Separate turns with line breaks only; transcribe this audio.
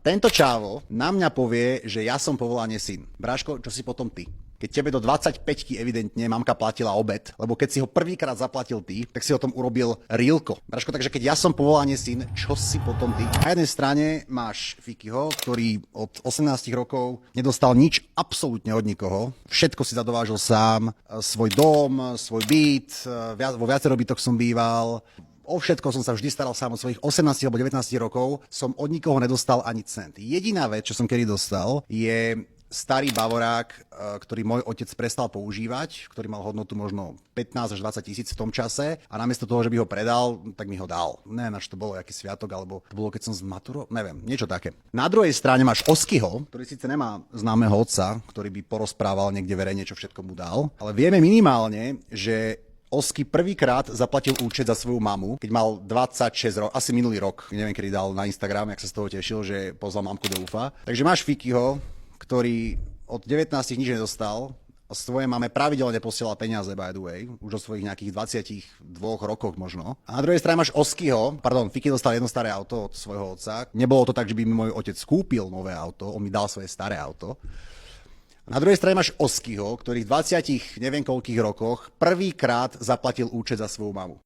Tento čávo na mňa povie, že ja som povolanie syn. Bráško, čo si potom ty? Keď tebe do 25-ky evidentne mamka platila obed, lebo keď si ho prvýkrát zaplatil ty, tak si o tom urobil rílko. Bráško, takže keď ja som povolanie syn, čo si potom ty? Na jednej strane máš Fikyho, ktorý od 18 rokov nedostal nič absolútne od nikoho. Všetko si zadovážil sám, svoj dom, svoj byt, vo viacero bytoch som býval. O všetko som sa vždy staral sám. Od svojich 18 alebo 19 rokov som od nikoho nedostal ani cent. Jediná vec, čo som kedy dostal, je starý bavorák, ktorý môj otec prestal používať, ktorý mal hodnotu možno 15 až 20 tisíc v tom čase a namiesto toho, že by ho predal, tak mi ho dal. Neviem, až to bolo aký sviatok, alebo to bolo, keď som zmaturoval, neviem, niečo také. Na druhej strane máš Oskyho, ktorý síce nemá známeho otca, ktorý by porozprával niekde verejne, čo všetko mu dal, ale vieme minimálne, že Osky prvýkrát zaplatil účet za svoju mamu, keď mal 26 rokov, asi minulý rok, neviem, kedy dal na Instagram, jak sa z toho tešil, že pozval mamku do UFA. Takže máš Fikyho, ktorý od 19 nič nedostal, a svojej mame pravidelne posiela peniaze, by the way, už od svojich nejakých 22 rokoch možno. A na druhej strane máš Oskyho, Fiky dostal jedno staré auto od svojho otca. Nebolo to tak, že by mi môj otec kúpil nové auto, on mi dal svoje staré auto. Na druhej strane máš Oskyho, ktorý v 20 neviem koľkých rokoch prvýkrát zaplatil účet za svoju mamu.